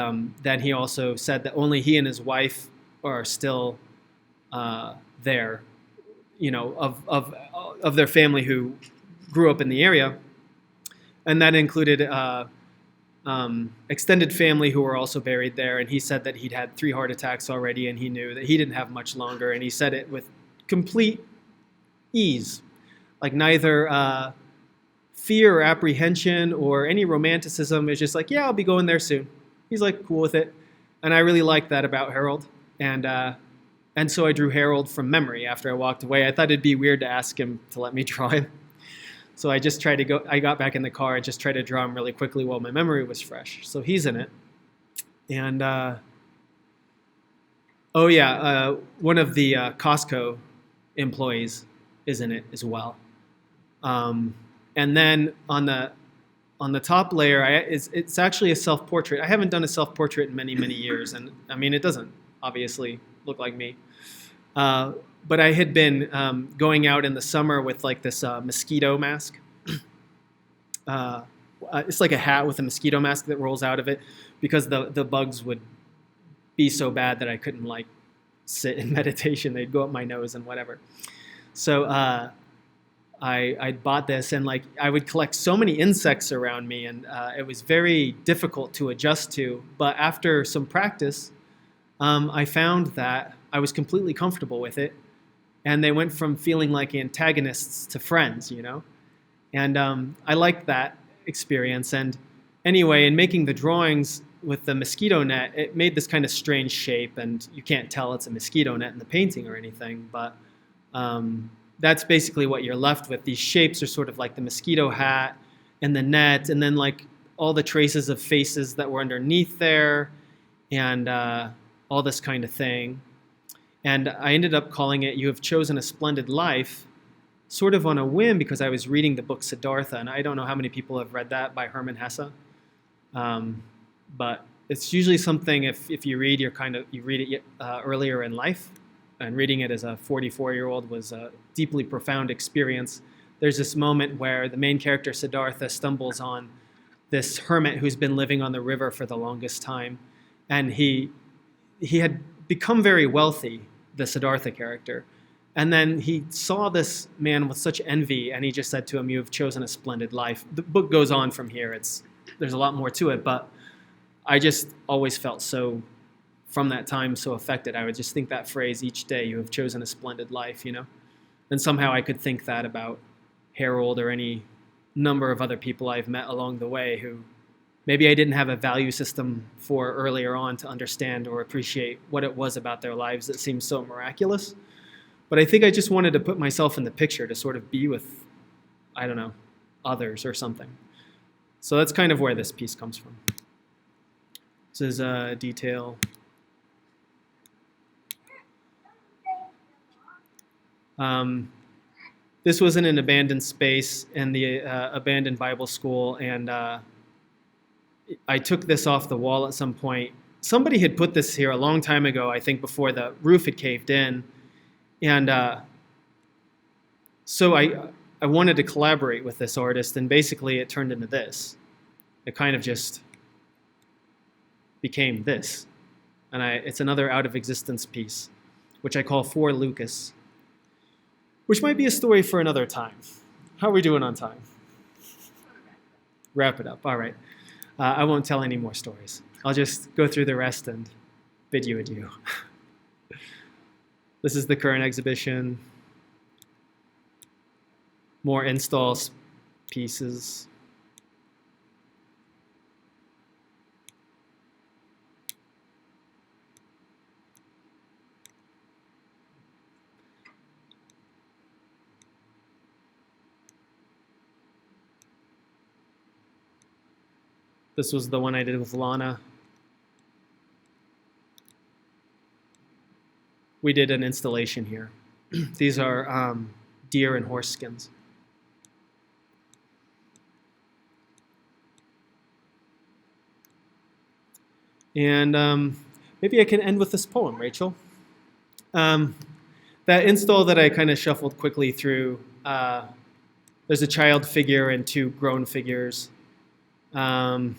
then he also said that only he and his wife are still there, of their family who grew up in the area. And that included extended family who were also buried there. And he said that he'd had 3 heart attacks already, and he knew that he didn't have much longer. And he said it with complete ease, like neither fear or apprehension or any romanticism. It's just like, yeah, I'll be going there soon. He's like cool with it. And I really liked that about Harold. And so I drew Harold from memory after I walked away. I thought it'd be weird to ask him to let me draw him. So I just tried to go, I got back in the car, I just tried to draw him really quickly while my memory was fresh. So he's in it. And, one of the Costco employees is in it as well. And then on the top layer, it's actually a self-portrait. I haven't done a self-portrait in many, many years. And I mean, it doesn't obviously look like me. But I had been going out in the summer with like this mosquito mask. It's like a hat with a mosquito mask that rolls out of it because the bugs would be so bad that I couldn't like sit in meditation. They'd go up my nose and whatever. So I bought this, and like I would collect so many insects around me, and it was very difficult to adjust to. But after some practice, I found that I was completely comfortable with it, and they went from feeling like antagonists to friends, you know? And I liked that experience. And anyway, in making the drawings with the mosquito net, it made this kind of strange shape, and you can't tell it's a mosquito net in the painting or anything, but that's basically what you're left with. These shapes are sort of like the mosquito hat and the net, and then like all the traces of faces that were underneath there, and all this kind of thing. And I ended up calling it You Have Chosen a Splendid Life, sort of on a whim because I was reading the book Siddhartha, and I don't know how many people have read that by Hermann Hesse. But it's usually something, if you read, you read it earlier in life, and reading it as a 44-year-old was a deeply profound experience. There's this moment where the main character, Siddhartha, stumbles on this hermit who's been living on the river for the longest time, and he had become very wealthy, the Siddhartha character. And then he saw this man with such envy, and he just said to him, "You have chosen a splendid life." The book goes on from here. There's a lot more to it, but I just always felt so, from that time, so affected. I would just think that phrase each day, "You have chosen a splendid life," you know? And somehow I could think that about Harold or any number of other people I've met along the way who maybe I didn't have a value system for earlier on to understand or appreciate what it was about their lives that seemed so miraculous. But I think I just wanted to put myself in the picture to sort of be with, I don't know, others or something. So that's kind of where this piece comes from. This is a detail. This was in an abandoned space in the abandoned Bible school, and I took this off the wall at some point. Somebody had put this here a long time ago, I think before the roof had caved in. And so I wanted to collaborate with this artist, and basically it turned into this. It kind of just became this. And it's another out-of-existence piece, which I call For Lucas, which might be a story for another time. How are we doing on time? Wrap it up. All right. I won't tell any more stories. I'll just go through the rest and bid you adieu. This is the current exhibition. More install pieces. This was the one I did with Lana. We did an installation here. These are deer and horse skins. And maybe I can end with this poem, Rachel. That install that I kind of shuffled quickly through, there's a child figure and two grown figures. And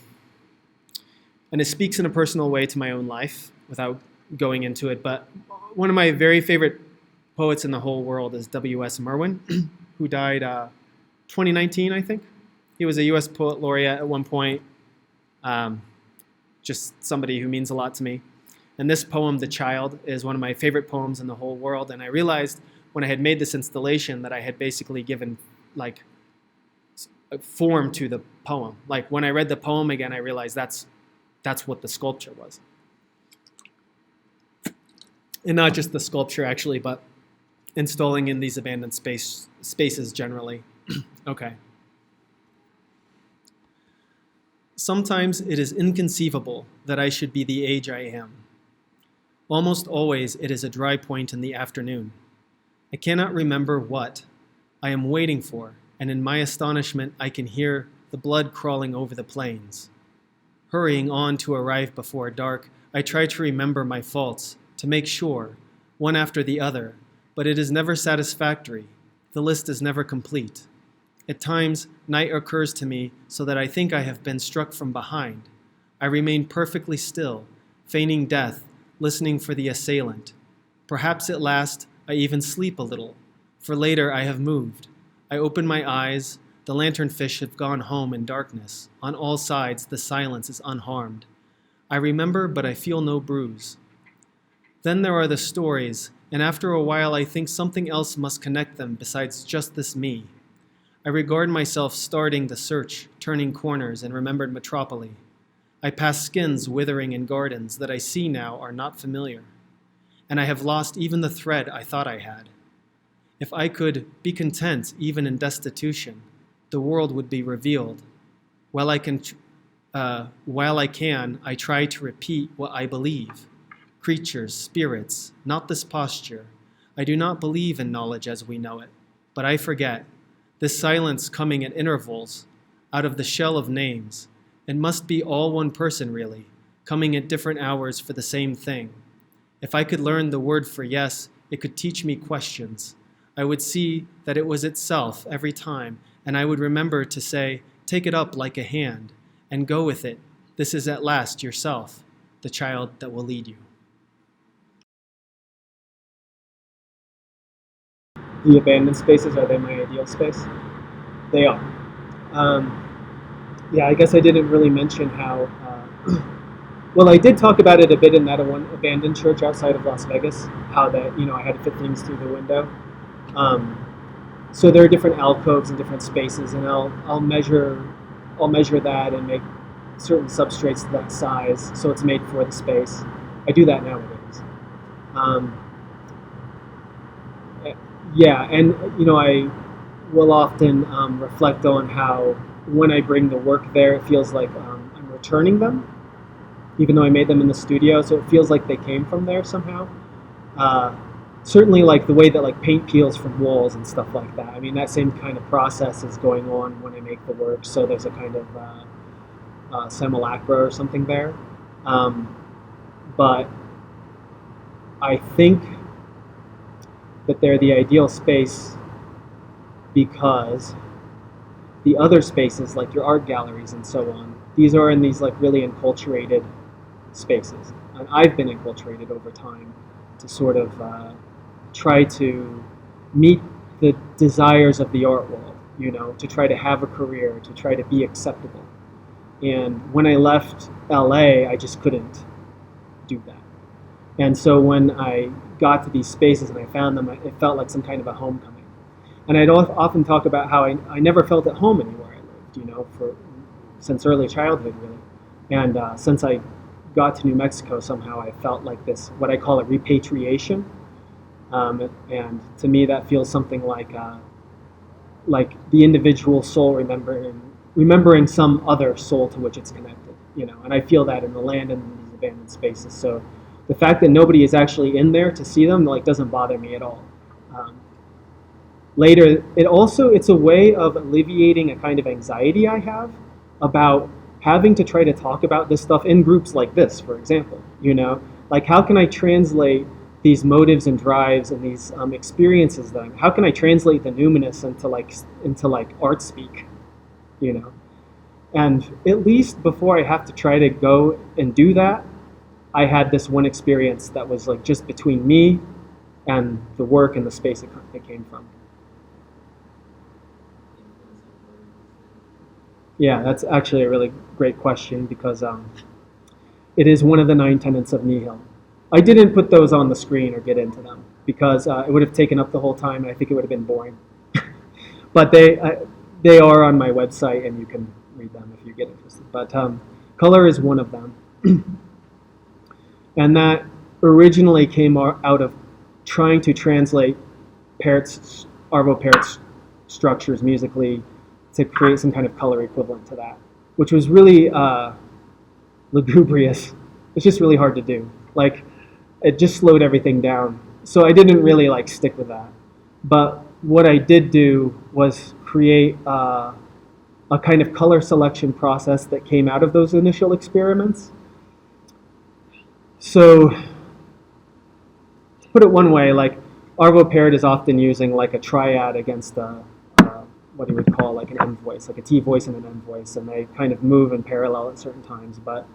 it speaks in a personal way to my own life without going into it, but one of my very favorite poets in the whole world is W.S. Merwin, who died 2019, I think. He was a U.S. Poet Laureate at one point, just somebody who means a lot to me. And this poem, The Child, is one of my favorite poems in the whole world, and I realized when I had made this installation that I had basically given like a form to the poem. Like when I read the poem again, I realized that's what the sculpture was. And not just the sculpture, actually, but installing in these abandoned spaces generally. Okay. Sometimes it is inconceivable that I should be the age I am. Almost always it is a dry point in the afternoon. I cannot remember what I am waiting for, and in my astonishment I can hear the blood crawling over the plains. Hurrying on to arrive before dark, I try to remember my faults, to make sure, one after the other, but it is never satisfactory. The list is never complete. At times, night occurs to me so that I think I have been struck from behind. I remain perfectly still, feigning death, listening for the assailant. Perhaps at last I even sleep a little, for later I have moved. I open my eyes, the lanternfish have gone home in darkness. On all sides, the silence is unharmed. I remember, but I feel no bruise. Then there are the stories, and after a while I think something else must connect them besides just this me. I regard myself starting the search, turning corners in remembered metropole. I pass skins withering in gardens that I see now are not familiar. And I have lost even the thread I thought I had. If I could be content even in destitution, the world would be revealed. While I can, I try to repeat what I believe. Creatures, spirits, not this posture. I do not believe in knowledge as we know it, but I forget. This silence coming at intervals, out of the shell of names. It must be all one person, really, coming at different hours for the same thing. If I could learn the word for yes, it could teach me questions. I would see that it was itself every time, and I would remember to say, take it up like a hand, and go with it. This is at last yourself, the child that will lead you. The abandoned spaces, are they my ideal space? They are. Yeah, I guess I didn't really mention how, well, I did talk about it a bit in that one abandoned church outside of Las Vegas, how that, I had to fit things through the window. So there are different alcoves and different spaces, and I'll measure that and make certain substrates to that size so it's made for the space. I do that nowadays. Yeah, and I will often reflect on how when I bring the work there, it feels like I'm returning them, even though I made them in the studio, so it feels like they came from there somehow. Certainly like the way that like paint peels from walls and stuff like that. I mean, that same kind of process is going on when I make the work, so there's a kind of simulacra or something there. But I think that they're the ideal space because the other spaces, like your art galleries and so on, these are in these like really enculturated spaces. And I've been enculturated over time to sort of try to meet the desires of the art world, to try to have a career, to try to be acceptable. And when I left LA, I just couldn't do that. And so when I got to these spaces and I found them, it felt like some kind of a homecoming. And I'd often talk about how I never felt at home anywhere I lived, since early childhood, really. And since I got to New Mexico, somehow I felt like this, what I call a repatriation. And to me, that feels something like the individual soul remembering some other soul to which it's connected, And I feel that in the land and in these abandoned spaces. So the fact that nobody is actually in there to see them doesn't bother me at all. Later, it's a way of alleviating a kind of anxiety I have about having to try to talk about this stuff in groups like this, for example. Like how can I translate these motives and drives and these experiences? Then how can I translate the numinous into art speak? And at least before I have to try to go and do that, I had this one experience that was like just between me and the work and the space it came from. Yeah, that's actually a really great question because it is one of the 9 tenets of Kneehill. I didn't put those on the screen or get into them because it would have taken up the whole time and I think it would have been boring. But they are on my website and you can read them if you get interested. But color is one of them. And that originally came out of trying to translate Arvo Pärt's structures musically to create some kind of color equivalent to that, which was really lugubrious. It's just really hard to do. Like, it just slowed everything down. So I didn't really like stick with that. But what I did do was create a kind of color selection process that came out of those initial experiments. So, to put it one way, like Arvo Pärt is often using like a triad against what he would call like an M voice, like a T voice and an M voice, and they kind of move in parallel at certain times. But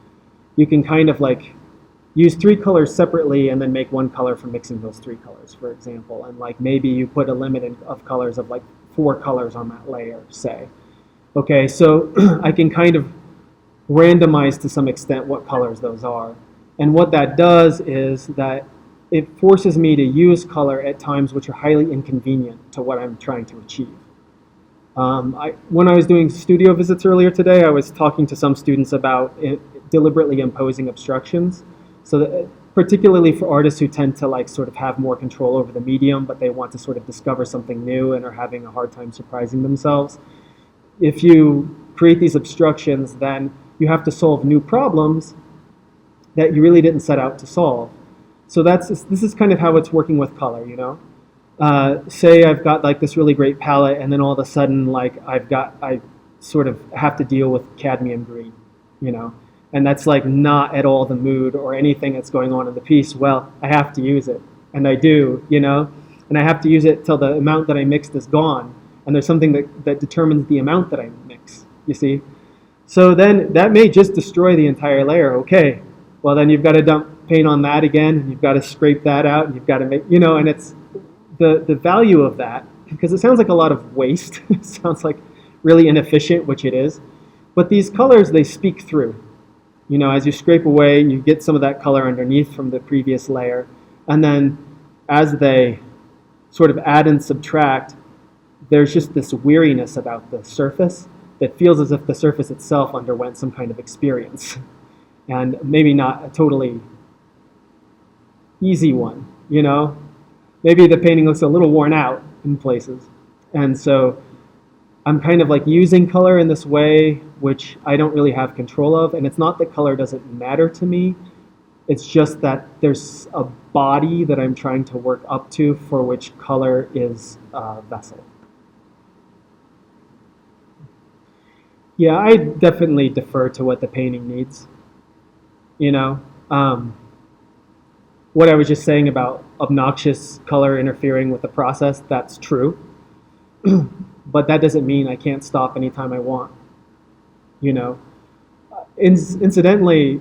you can kind of like use 3 colors separately and then make 1 color from mixing those 3 colors, for example. And like maybe you put a limit of colors of like 4 colors on that layer, say. Okay, so I can kind of randomize to some extent what colors those are. And what that does is that it forces me to use color at times which are highly inconvenient to what I'm trying to achieve. When I was doing studio visits earlier today, I was talking to some students about deliberately imposing obstructions. So that, particularly for artists who tend to like sort of have more control over the medium, but they want to sort of discover something new and are having a hard time surprising themselves. If you create these obstructions, then you have to solve new problems that you really didn't set out to solve. So this is kind of how it's working with color, you know? Say I've got like this really great palette, and then all of a sudden like I sort of have to deal with cadmium green, you know? And that's like not at all the mood or anything that's going on in the piece. Well, I have to use it, and I do, you know? And I have to use it till the amount that I mixed is gone. And there's something that determines the amount that I mix, you see? So then that may just destroy the entire layer. Okay, well then you've got to dump paint on that again, and you've got to scrape that out, and you've got to make, you know, and it's the value of that, because it sounds like a lot of waste. It sounds like really inefficient, which it is. But these colors, they speak through. You know, as you scrape away, you get some of that color underneath from the previous layer. And then as they sort of add and subtract, there's just this weariness about the surface that feels as if the surface itself underwent some kind of experience. And maybe not a totally easy one, you know? Maybe the painting looks a little worn out in places. And so I'm kind of like using color in this way which I don't really have control of. And it's not that color doesn't matter to me. It's just that there's a body that I'm trying to work up to for which color is a vessel. Yeah, I definitely defer to what the painting needs. You know, what I was just saying about obnoxious color interfering with the process, that's true. But that doesn't mean I can't stop anytime I want. You know, incidentally,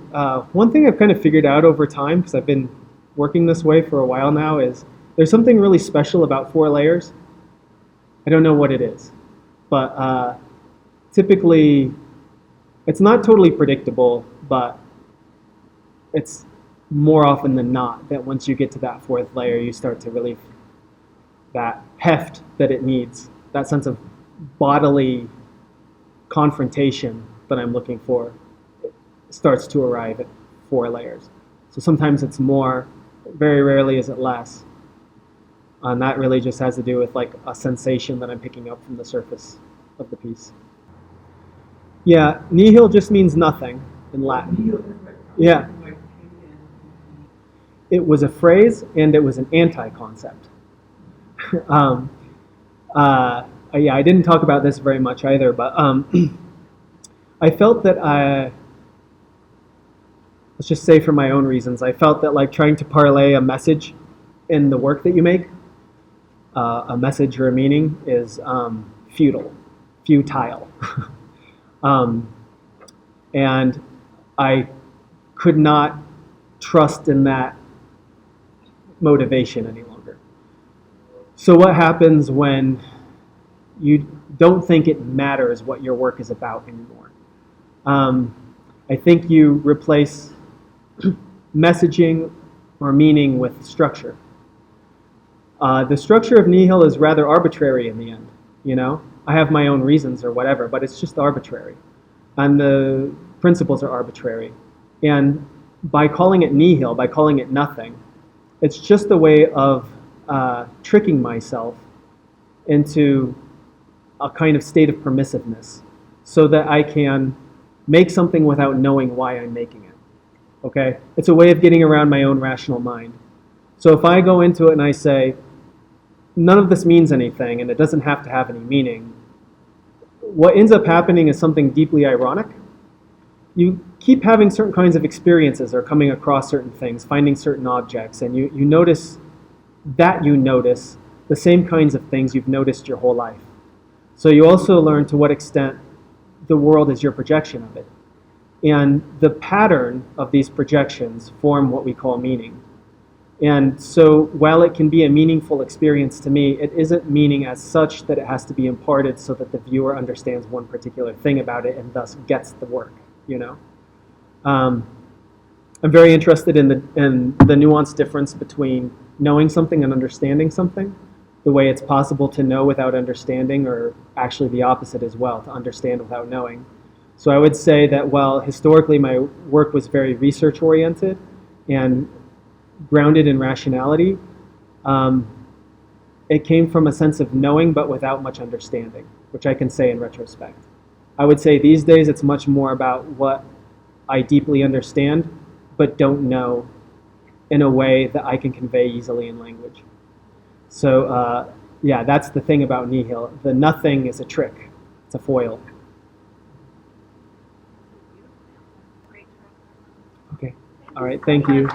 one thing I've kind of figured out over time, because I've been working this way for a while now, is there's something really special about 4 layers. I don't know what it is, but typically it's not totally predictable, but it's more often than not that once you get to that 4th layer, you start to relieve that heft that it needs, that sense of bodily confrontation that I'm looking for. It starts to arrive at 4 layers. So sometimes it's more, very rarely is it less. And that really just has to do with like a sensation that I'm picking up from the surface of the piece. Yeah, nihil just means nothing in Latin. Yeah. It was a phrase, and it was an anti-concept. Yeah, I didn't talk about this very much either, but I felt that let's just say for my own reasons, I felt that like trying to parlay a message in the work that you make, a message or a meaning, is futile. And I could not trust in that motivation any longer. So what happens when you don't think it matters what your work is about anymore? I think you replace messaging or meaning with structure. The structure of Kneehill is rather arbitrary in the end, you know? I have my own reasons or whatever, but it's just arbitrary. And the principles are arbitrary. And by calling it nihil, by calling it nothing, it's just a way of tricking myself into a kind of state of permissiveness so that I can make something without knowing why I'm making it. Okay? It's a way of getting around my own rational mind. So if I go into it and I say, none of this means anything and it doesn't have to have any meaning, what ends up happening is something deeply ironic. You keep having certain kinds of experiences or coming across certain things, finding certain objects, and you notice the same kinds of things you've noticed your whole life. So you also learn to what extent the world is your projection of it. And the pattern of these projections form what we call meaning. And so while it can be a meaningful experience to me, it isn't meaning as such that it has to be imparted so that the viewer understands one particular thing about it and thus gets the work, you know? I'm very interested in the nuanced difference between knowing something and understanding something, the way it's possible to know without understanding, or actually the opposite as well, to understand without knowing. So I would say that while historically my work was very research-oriented and grounded in rationality, it came from a sense of knowing but without much understanding, which I can say in retrospect. I would say these days it's much more about what I deeply understand but don't know in a way that I can convey easily in language. So yeah, that's the thing about Nihil. The nothing is a trick. It's a foil. Okay. All right, thank you.